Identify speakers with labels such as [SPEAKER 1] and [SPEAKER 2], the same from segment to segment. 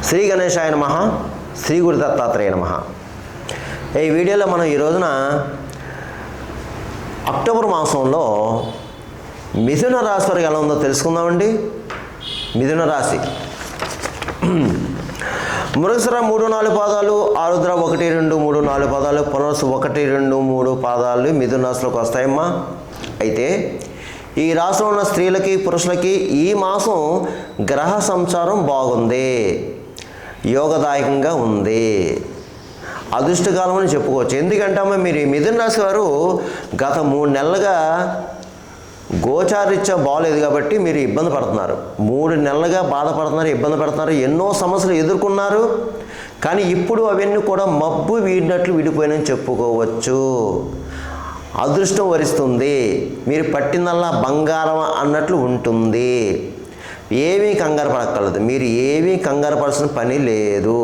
[SPEAKER 1] శ్రీ గణేశాయ నమః, శ్రీ గురు దత్తాత్రేయ నమః. ఈ వీడియోలో మనం ఈ రోజున అక్టోబర్ మాసంలో మిథున రాశి వారికి ఎలా ఉందో తెలుసుకుందామండి. మిథున రాశి మృగశిర 3-4 పాదాలు, ఆరుద్ర 1-2-3-4 పాదాలు, పునర్సు 1-2-3 పాదాలు మిథున రాశిలోకి వస్తాయమ్మా. అయితే ఈ రాశిలో ఉన్న స్త్రీలకి పురుషులకి ఈ మాసం గ్రహ సంచారం బాగుంది, యోగదాయకంగా ఉంది, అదృష్టకాలం అని చెప్పుకోవచ్చు. ఎందుకంటే అమ్మ మీరు ఈ మిథున రాశి వారు గత 3 నెలలుగా గోచారీత్యా బాగలేదు కాబట్టి మీరు ఇబ్బంది పడుతున్నారు. 3 నెలలుగా బాధపడుతున్నారు, ఇబ్బంది పడుతున్నారు, ఎన్నో సమస్యలు ఎదుర్కొన్నారు. కానీ ఇప్పుడు అవన్నీ కూడా మబ్బు వీడినట్లు విడిపోయినని చెప్పుకోవచ్చు. అదృష్టం వరిస్తుంది, మీరు పట్టిందల్లా బంగారం అన్నట్లు ఉంటుంది. ఏమీ కంగారు పడక్కర్లేదు, మీరు ఏమీ కంగారు పడాల్సిన పని లేదు.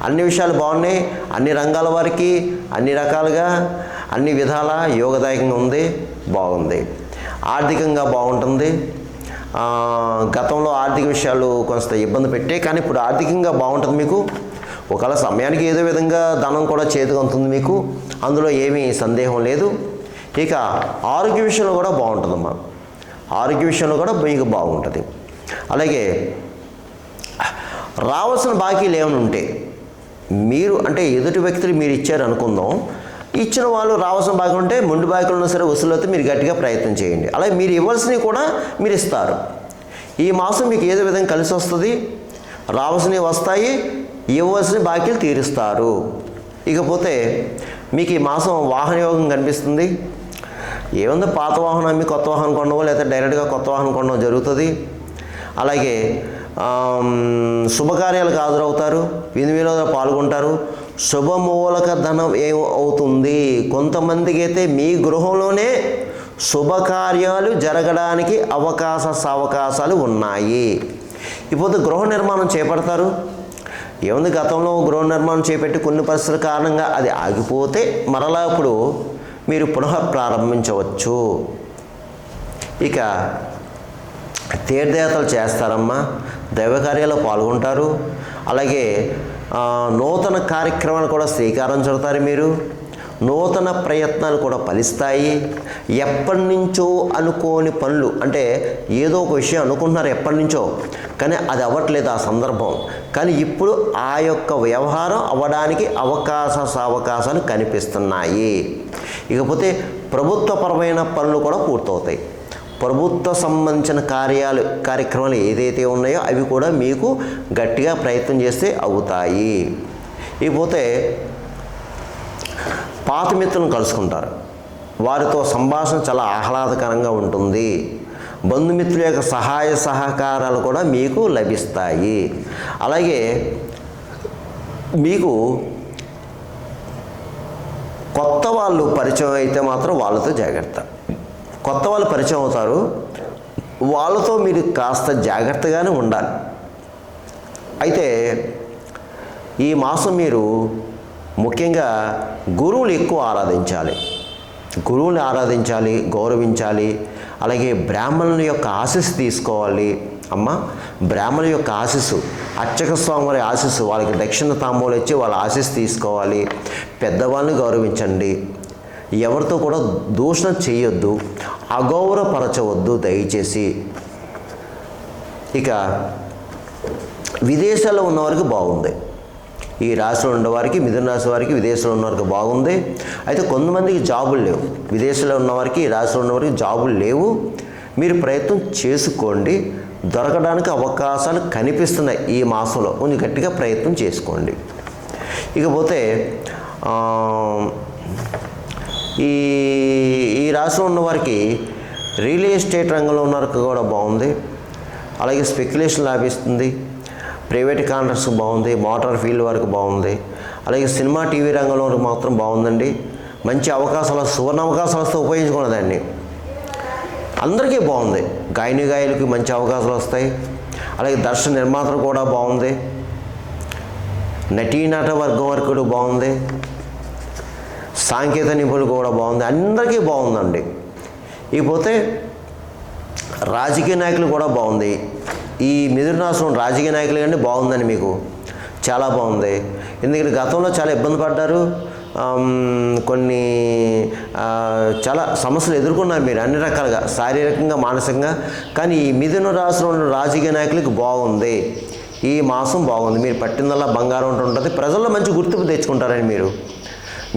[SPEAKER 1] అన్ని విషయాలు బాగున్నాయి, అన్ని రంగాల వారికి అన్ని రకాలుగా అన్ని విధాల యోగదాయకంగా ఉంది, బాగుంది. ఆర్థికంగా బాగుంటుంది. గతంలో ఆర్థిక విషయాలు కొంత ఇబ్బంది పెట్టే, కానీ ఇప్పుడు ఆర్థికంగా బాగుంటుంది మీకు. ఒకవేళ సమయానికి ఏదో విధంగా ధనం కూడా చేతికి అందుతుంది మీకు, అందులో ఏమీ సందేహం లేదు. ఇక ఆరోగ్య విషయంలో కూడా బాగుంటుందమ్మా, ఆరోగ్య విషయంలో కూడా మీకు బాగుంటుంది. అలాగే రావాల్సిన బాకీలు ఏమైనా ఉంటే మీరు అంటే ఎదుటి వ్యక్తులు మీరు ఇచ్చారు అనుకుందాం, ఇచ్చిన వాళ్ళు రావాల్సిన బాకీ ఉంటే మొండి బాకీలు ఉన్నా సరే వసూలు అయితే మీరు గట్టిగా ప్రయత్నం చేయండి. అలాగే మీరు ఇవ్వాల్సినవి కూడా మీరు ఇస్తారు. ఈ మాసం మీకు ఏదో విధంగా కలిసి వస్తుంది, రావాల్సినవి వస్తాయి, ఇవ్వాల్సిన బాకీలు తీరుస్తారు. ఇకపోతే మీకు ఈ మాసం వాహన యోగం కనిపిస్తుంది. ఏముందో పాత వాహనం అమ్మి కొత్త వాహనం కొనడం, లేదా డైరెక్ట్గా కొత్త వాహనం కొనడం జరుగుతుంది. అలాగే శుభకార్యాలకు హాజరవుతారు, విందు వినోదాలు పాల్గొంటారు. శుభమూలక ధనం ఏమవుతుంది, కొంతమందికి అయితే మీ గృహంలోనే శుభకార్యాలు జరగడానికి అవకాశాలు ఉన్నాయి. ఇప్పుడు గృహ నిర్మాణం చేపడతారు. ఏముంది, గతంలో గృహ నిర్మాణం చేపట్టి కొన్ని పరిస్థితుల కారణంగా అది ఆగిపోతే మరలా ఇప్పుడు మీరు పునః ప్రారంభించవచ్చు. ఇక తీర్థయాత్రలు చేస్తారమ్మా, దైవకార్యాల్లో పాల్గొంటారు. అలాగే నూతన కార్యక్రమాలు కూడా శ్రీకారం చుడతారు. మీరు నూతన ప్రయత్నాలు కూడా ఫలిస్తాయి. ఎప్పటి నుంచో అనుకోని పనులు, అంటే ఏదో ఒక విషయం అనుకుంటున్నారు ఎప్పటి నుంచో, కానీ అది అవ్వట్లేదు ఆ సందర్భం, కానీ ఇప్పుడు ఆ యొక్క వ్యవహారం అవ్వడానికి అవకాశాలు కనిపిస్తున్నాయి. ఇకపోతే ప్రభుత్వపరమైన పనులు కూడా పూర్తవుతాయి. ప్రభుత్వ సంబంధించిన కార్యక్రమాలు ఏదైతే ఉన్నాయో అవి కూడా మీకు గట్టిగా ప్రయత్నం చేస్తే అవుతాయి. ఇకపోతే పాత మిత్రులను కలుసుకుంటారు, వారితో సంభాషణ చాలా ఆహ్లాదకరంగా ఉంటుంది. బంధుమిత్రుల యొక్క సహాయ సహకారాలు కూడా మీకు లభిస్తాయి. అలాగే మీకు కొత్త వాళ్ళు పరిచయం అయితే మాత్రం వాళ్ళతో జాగ్రత్త. కొత్త వాళ్ళు పరిచయం అవుతారు, వాళ్ళతో మీరు కాస్త జాగ్రత్తగానే ఉండాలి. అయితే ఈ మాసం మీరు ముఖ్యంగా గురువులు ఎక్కువ ఆరాధించాలి, గురువుని ఆరాధించాలి, గౌరవించాలి. అలాగే బ్రాహ్మణుల యొక్క ఆశీస్సు తీసుకోవాలి. అమ్మ బ్రాహ్మణుల యొక్క ఆశీస్సు, అర్చక స్వామి వారి ఆశీస్సు, వాళ్ళకి దక్షిణ తాంబూలం ఇచ్చి వాళ్ళ ఆశీస్సు తీసుకోవాలి. పెద్దవాళ్ళని గౌరవించండి, ఎవరితో కూడా దూషణ చేయొద్దు, అగౌరవపరచవద్దు దయచేసి. ఇక విదేశాల్లో ఉన్నవారికి బాగుంది. ఈ రాశిలో ఉన్నవారికి, మిథున రాశి వారికి విదేశంలో ఉన్నవారికి బాగుంది. అయితే కొంతమందికి జాబులు లేవు, విదేశంలో ఉన్నవారికి, ఈ రాశిలో ఉన్నవారికి జాబులు లేవు. మీరు ప్రయత్నం చేసుకోండి, దొరకడానికి అవకాశాలు కనిపిస్తున్నాయి ఈ మాసంలో, కొంచెం గట్టిగా ప్రయత్నం చేసుకోండి. ఇకపోతే ఈ రాశిలో ఉన్నవారికి రియల్ ఎస్టేట్ రంగంలో ఉన్నవారికి కూడా బాగుంది. అలాగే స్పెక్యులేషన్ లాభిస్తుంది, ప్రైవేట్ కాంట్రాక్ట్స్ బాగుంది, మోటార్ ఫీల్డ్ వరకు బాగుంది. అలాగే సినిమా టీవీ రంగంలో మాత్రం బాగుందండి. మంచి అవకాశాలు, సువర్ణ అవకాశాలు వస్తే ఉపయోగించుకోండి దాన్ని. అందరికీ బాగుంది, గాయకులకి మంచి అవకాశాలు వస్తాయి. అలాగే దర్శన నిర్మాతలు కూడా బాగుంది, నటీనట వర్గం వరకు కూడా బాగుంది, సాంకేతిక నిపుణులు కూడా బాగుంది, అందరికీ బాగుందండి. ఇకపోతే రాజకీయ నాయకులు కూడా బాగుంది, ఈ మిథున రాశిలో రాజకీయ నాయకులు కానీ బాగుందండి, మీకు చాలా బాగుంది. ఎందుకంటే గతంలో చాలా ఇబ్బంది పడ్డారు, కొన్ని చాలా సమస్యలు ఎదుర్కొన్నారు మీరు అన్ని రకాలుగా, శారీరకంగా మానసికంగా. కానీ ఈ మిథున రాశిలో ఉన్న రాజకీయ నాయకులకు బాగుంది, ఈ మాసం బాగుంది. మీరు పట్టిందల్లా బంగారం ఉంటుంది. ప్రజల్లో మంచి గుర్తింపు తెచ్చుకుంటారని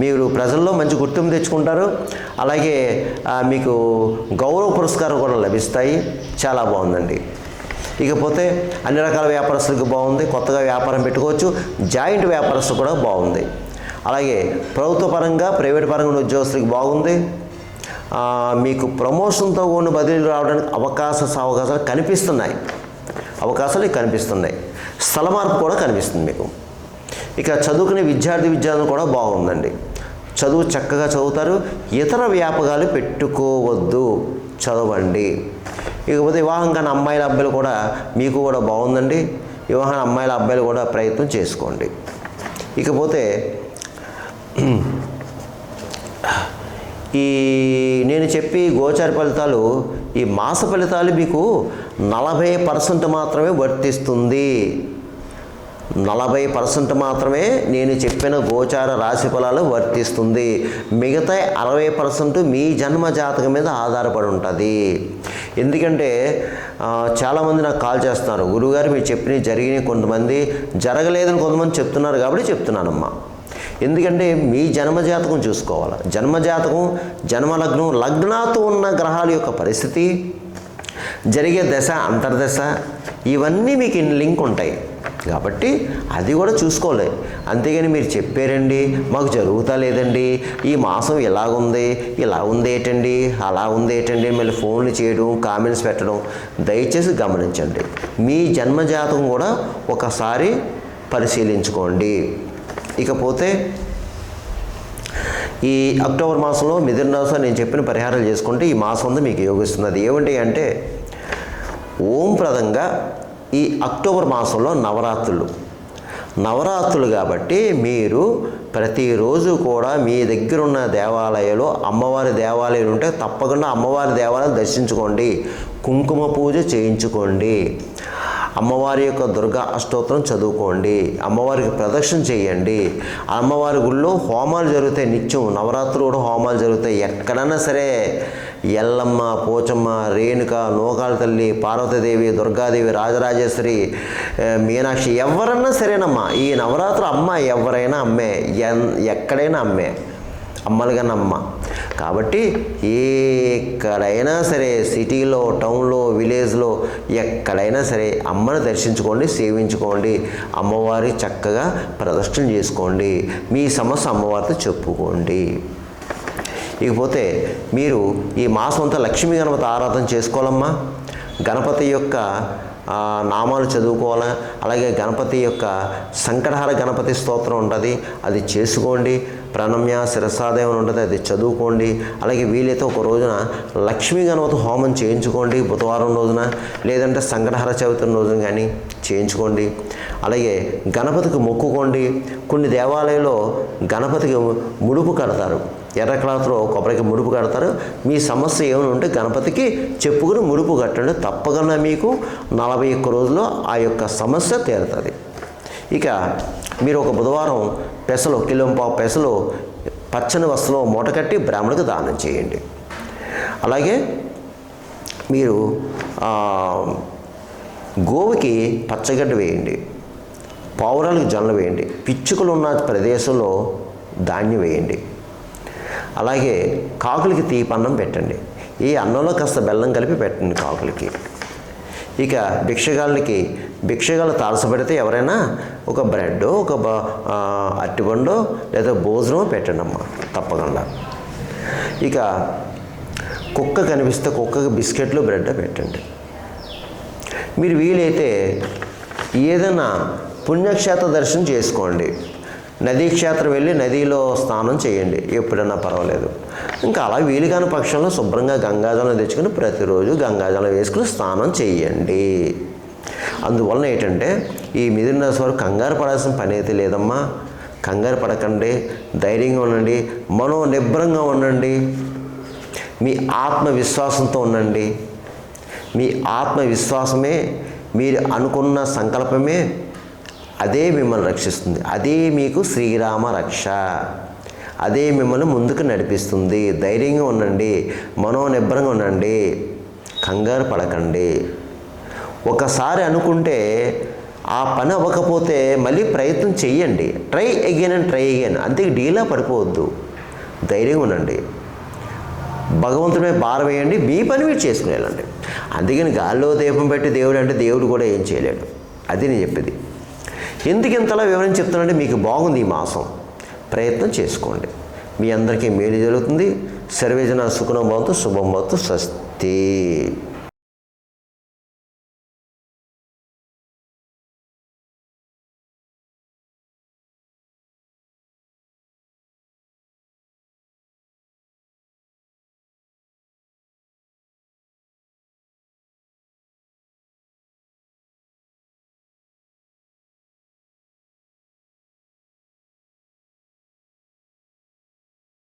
[SPEAKER 1] మీరు ప్రజల్లో మంచి గుర్తింపు తెచ్చుకుంటారు. అలాగే మీకు గౌరవ పురస్కారం కూడా లభిస్తాయి. చాలా బాగుందండి. ఇకపోతే అన్ని రకాల వ్యాపారస్తులకు బాగుంది, కొత్తగా వ్యాపారం పెట్టుకోవచ్చు. జాయింట్ వ్యాపారస్తు కూడా బాగుంది. అలాగే ప్రభుత్వ పరంగా ప్రైవేట్ పరంగా ఉన్న ఉద్యోగస్తులకు బాగుంది. మీకు ప్రమోషన్తో ఉన్న బదిలీలు రావడానికి అవకాశాలు కనిపిస్తున్నాయి. స్థల మార్పు కూడా కనిపిస్తుంది మీకు. ఇక చదువుకునే విద్యార్థులు కూడా బాగుందండి. చదువు చక్కగా చదువుతారు. ఇతర వ్యాపకాలు పెట్టుకోవద్దు, చదవండి. ఇకపోతే వివాహం కాని అమ్మాయిల అబ్బాయిలు కూడా మీకు కూడా బాగుందండి. వివాహం అమ్మాయిల అబ్బాయిలు కూడా ప్రయత్నం చేసుకోండి. ఇకపోతే ఈ నేను చెప్పి గోచార ఫలితాలు, ఈ మాస ఫలితాలు మీకు 40% మాత్రమే వర్తిస్తుంది. 40% మాత్రమే నేను చెప్పిన గోచార రాశి ఫలాలు వర్తిస్తుంది. మిగతా 60% మీ జన్మ జాతకం మీద ఆధారపడి ఉంటుంది. ఎందుకంటే చాలామంది నాకు కాల్ చేస్తున్నారు, గురువుగారు మీరు చెప్పినవి జరిగినాయి, కొంతమంది జరగలేదని కొంతమంది చెప్తున్నారు కాబట్టి చెప్తున్నానమ్మా. ఎందుకంటే మీ జన్మజాతకం చూసుకోవాలి. జన్మజాతకం, జన్మలగ్నం, లగ్నాతో ఉన్న గ్రహాల యొక్క పరిస్థితి, జరిగే దశ, అంతర్దశ, ఇవన్నీ మీకు లింక్ ఉంటాయి కాబట్టి అది కూడా చూసుకోవాలి. అంతేగాని మీరు చెప్పారండి మాకు జరుగుతా లేదండి, ఈ మాసం ఇలా ఉంది ఏంటండి, అలా ఉంది ఏంటండి, మళ్ళీ ఫోన్లు చేయడం, కామెంట్స్ పెట్టడం దయచేసి గమనించండి. మీ జన్మజాతకం కూడా ఒకసారి పరిశీలించుకోండి. ఇకపోతే ఈ అక్టోబర్ మాసంలో మిథున రాశిలో నేను చెప్పిన పరిహారాలు చేసుకుంటే ఈ మాసం అంతా మీకు యోగిస్తుంది. అది ఏమిటి అంటే, ఓంప్రదంగా ఈ అక్టోబర్ మాసంలో నవరాత్రులు కాబట్టి మీరు ప్రతిరోజు కూడా మీ దగ్గర ఉన్న దేవాలయంలో, అమ్మవారి దేవాలయాలు ఉంటే తప్పకుండా అమ్మవారి దేవాలయం దర్శించుకోండి, కుంకుమ పూజ చేయించుకోండి, అమ్మవారి యొక్క దుర్గా అష్టోత్తరం చదువుకోండి, అమ్మవారికి ప్రదక్షిణ చేయండి. అమ్మవారి గుళ్ళో హోమాలు జరుగుతాయి, నిత్యం నవరాత్రులు కూడా హోమాలు జరుగుతాయి. ఎక్కడైనా సరే ఎల్లమ్మ, పోచమ్మ, రేణుక, నోకాల తల్లి, పార్వతీదేవి, దుర్గాదేవి, రాజరాజేశ్వరి, మీనాక్షి, ఎవరన్నా సరేనమ్మా. ఈ నవరాత్రులు అమ్మ ఎవరైనా అమ్మే, ఎక్కడైనా అమ్మే, అమ్మలుగానే అమ్మ. కాబట్టి ఎక్కడైనా సరే, సిటీలో, టౌన్లో, విలేజ్లో, ఎక్కడైనా సరే అమ్మను దర్శించుకోండి, సేవించుకోండి, అమ్మవారి చక్కగా ప్రదర్శన చేసుకోండి, మీ సమస్య అమ్మవారితో చెప్పుకోండి. ఇకపోతే మీరు ఈ మాసం అంతా లక్ష్మీ గణపతి ఆరాధన చేసుకోవాలమ్మా. గణపతి యొక్క నామాలు చదువుకోవాలి. అలాగే గణపతి యొక్క సంకటహర గణపతి స్తోత్రం ఉంటుంది, అది చేసుకోండి. ప్రణమ్య శిరసాదేవం ఉంటుంది, అది చదువుకోండి. అలాగే వీలైతే ఒక రోజున లక్ష్మీ గణపతి హోమం చేయించుకోండి, బుధవారం రోజున, లేదంటే సంకటహర చవితి రోజున కానీ చేయించుకోండి. అలాగే గణపతికి మొక్కుకోండి. కొన్ని దేవాలయాల్లో గణపతికి ముడుపు కడతారు, ఎర్ర క్లాత్లో కొబ్బరికి ముడుపు కడతారు. మీ సమస్య ఏమైనా ఉంటే గణపతికి చెప్పుకుని ముడుపు కట్టండి, తప్పకుండా మీకు 41 రోజుల్లో ఆ యొక్క సమస్య తీరుతుంది. ఇక మీరు ఒక బుధవారం పెసలు, కిలోంపావు పెసలు పచ్చని వస్త్రంలో మూట కట్టి బ్రాహ్మణుడికి దానం చేయండి. అలాగే మీరు గోవుకి పచ్చగడ్డ వేయండి, పావురాలకు జొన్నలు వేయండి, పిచ్చుకలు ఉన్న ప్రదేశంలో ధాన్యం వేయండి. అలాగే కాకులకి తీపన్నం పెట్టండి, ఈ అన్నంలో కాస్త బెల్లం కలిపి పెట్టండి కాకులకి. ఇక భిక్షగాళ్ళు తారసపడితే ఎవరైనా ఒక బ్రెడ్, ఒక అరటిపండు లేదా భోజనం పెట్టండి అమ్మ, తప్పకుండా. ఇక కుక్క కనిపిస్తే కుక్కకి బిస్కెట్లు, బ్రెడ్ పెట్టండి. మీరు వీలైతే ఏదైనా పుణ్యక్షేత్ర దర్శనం చేసుకోండి, నదీ క్షేత్రం వెళ్ళి నదిలో స్నానం చేయండి, ఎప్పుడన్నా పర్వాలేదు. ఇంకా అలా వీలు కాని పక్షంలో శుభ్రంగా గంగాజలం తెచ్చుకొని ప్రతిరోజు గంగాజలం వేసుకుని స్నానం చేయండి. అందువలన ఏంటంటే ఈ మిథున రాశి వారు కంగారు పడాల్సిన పని అయితే లేదమ్మా. కంగారు పడకండి, ధైర్యంగా ఉండండి, మనోనిబ్బరంగా ఉండండి, మీ ఆత్మవిశ్వాసంతో ఉండండి. మీ ఆత్మవిశ్వాసమే మీరు అనుకున్న సంకల్పమే అదే మిమ్మల్ని రక్షిస్తుంది. అదే మీకు శ్రీరామ రక్ష. అదే మిమ్మల్ని ముందుకు నడిపిస్తుంది. ధైర్యంగా ఉండండి, మనోనిబ్బరంగా ఉండండి, కంగారు పడకండి. ఒకసారి అనుకుంటే ఆ పని అవ్వకపోతే మళ్ళీ ప్రయత్నం చెయ్యండి. Try again and try again. అంతే, డీలా పడిపోవద్దు, ధైర్యంగా ఉండండి, భగవంతుడే భారం వేయండి, మీ పని మీరు చేసుకుని వెళ్ళండి. అందుకని గాల్లో దీపం పెట్టి దేవుడు అంటే దేవుడు కూడా ఏం చేయలేడు. అది నేను చెప్పేది. ఎందుకు ఇంతలా వివరం చెప్తానంటే మీకు బాగుంది ఈ మాసం, ప్రయత్నం చేసుకోండి, మీ అందరికీ మేలు జరుగుతుంది. సర్వేజన సుఖనం భవంతు, శుభం భవంతు. స్వస్తి.